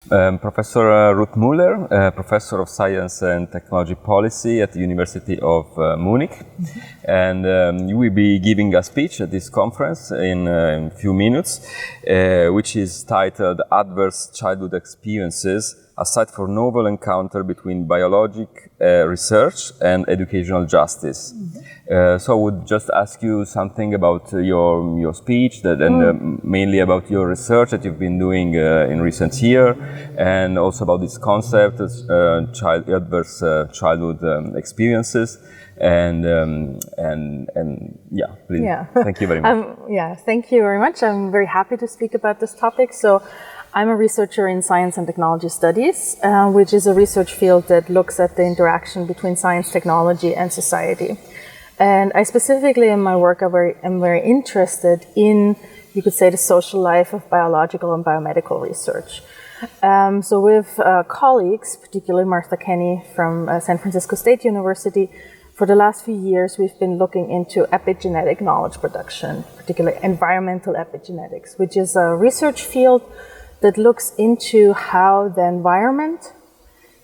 Professor Ruth Muller, Professor of Science and Technology Policy at the University of Munich. And you will be giving a speech at this conference in a few minutes, which is titled Adverse Childhood Experiences, a Site for Novel Encounter Between Biologic Research and Educational Justice. So I would just ask you something about your speech and mainly about your research that you've been doing in recent years, and also about this concept of adverse childhood experiences. And yeah, please. Yeah. Thank you very much. Thank you very much. I'm very happy to speak about this topic. So I'm a researcher in science and technology studies, which is a research field that looks at the interaction between science, technology, and society. And I specifically in my work am very interested in, you could say, the social life of biological and biomedical research. So with colleagues, particularly Martha Kenny from San Francisco State University, for the last few years we've been looking into epigenetic knowledge production, particularly environmental epigenetics, which is a research field that looks into how the environment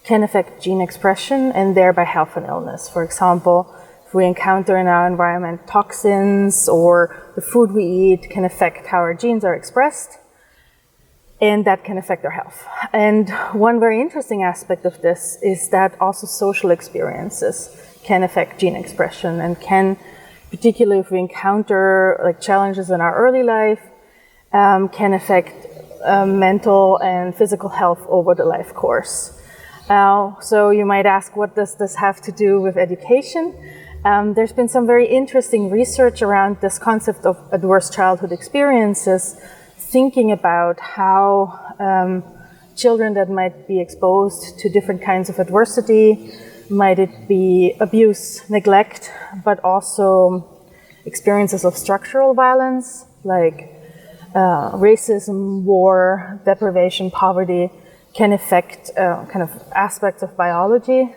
can affect gene expression and thereby health and illness. For example, if we encounter in our environment toxins or the food we eat can affect how our genes are expressed, and that can affect our health. And one very interesting aspect of this is that also social experiences can affect gene expression and can, particularly if we encounter like challenges in our early life, can affect mental and physical health over the life course. So you might ask, what does this have to do with education? There's been some very interesting research around this concept of adverse childhood experiences, thinking about how children that might be exposed to different kinds of adversity, might it be abuse, neglect, but also experiences of structural violence, like racism, war, deprivation, poverty, can affect kind of aspects of biology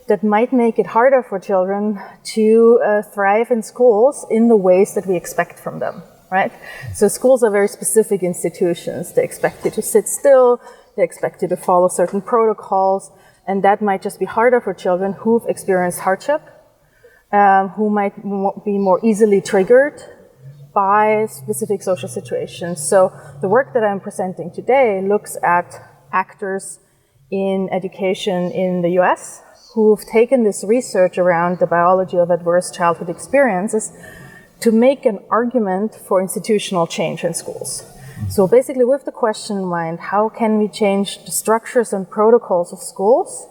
that might make it harder for children to thrive in schools in the ways that we expect from them, right? So schools are very specific institutions. They expect you to sit still, they expect you to follow certain protocols, and that might just be harder for children who've experienced hardship, who might be more easily triggered by specific social situations. So the work that I'm presenting today looks at actors in education in the US who've taken this research around the biology of adverse childhood experiences to make an argument for institutional change in schools. So basically with the question in mind, how can we change the structures and protocols of schools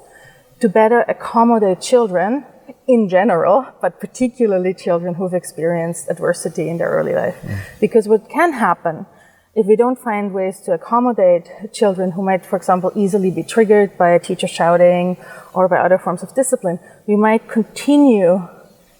to better accommodate children in general, but particularly children who've experienced adversity in their early life? Because what can happen if we don't find ways to accommodate children who might, for example, easily be triggered by a teacher shouting or by other forms of discipline, we might continue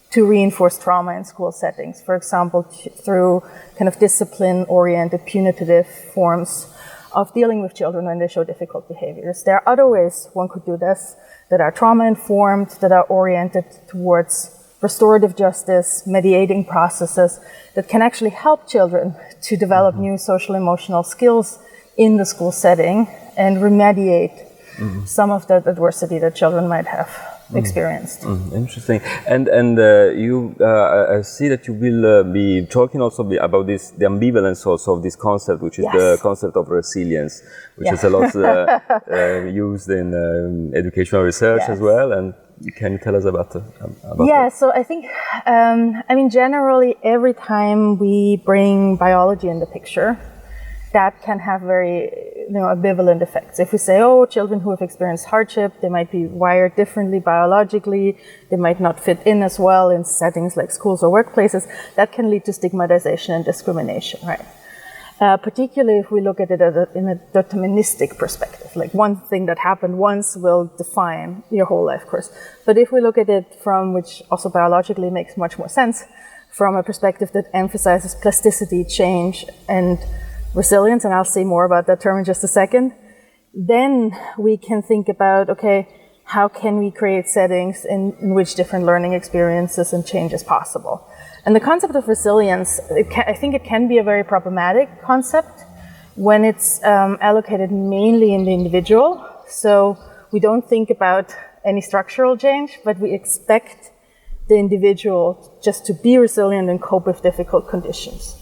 to reinforce trauma in school settings, for example, through kind of discipline-oriented punitive forms of dealing with children when they show difficult behaviors. There are other ways one could do this that are trauma-informed, that are oriented towards restorative justice, mediating processes that can actually help children to develop new social emotional skills in the school setting and remediate some of that adversity that children might have experienced. Interesting. And you, I see that you will be talking also about this, the ambivalence also of this concept, which is the concept of resilience, which is a lot used in educational research as well. And can you tell us about that? So I think, I mean, generally, every time we bring biology in the picture, that can have very ambivalent effects. If we say, oh, children who have experienced hardship, they might be wired differently biologically, they might not fit in as well in settings like schools or workplaces, that can lead to stigmatization and discrimination, right? Particularly if we look at it in a deterministic perspective, like one thing that happened once will define your whole life course. But if we look at it from, which also biologically makes much more sense, from a perspective that emphasizes plasticity, change, and resilience, and I'll say more about that term in just a second, then we can think about, okay, how can we create settings in which different learning experiences and change is possible? And the concept of resilience, I think it can be a very problematic concept when it's allocated mainly in the individual. So we don't think about any structural change, but we expect the individual just to be resilient and cope with difficult conditions.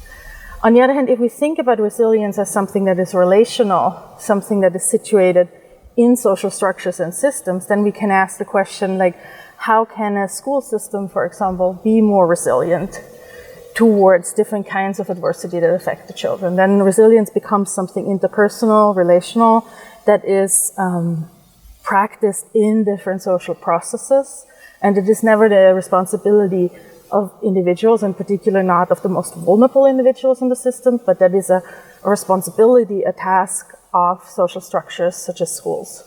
On the other hand, if we think about resilience as something that is relational, something that is situated in social structures and systems, then we can ask the question, like, how can a school system, for example, be more resilient towards different kinds of adversity that affect the children? Then resilience becomes something interpersonal, relational, that is practiced in different social processes, and it is never the responsibility of individuals, in particular not of the most vulnerable individuals in the system, but that is a responsibility, a task of social structures such as schools.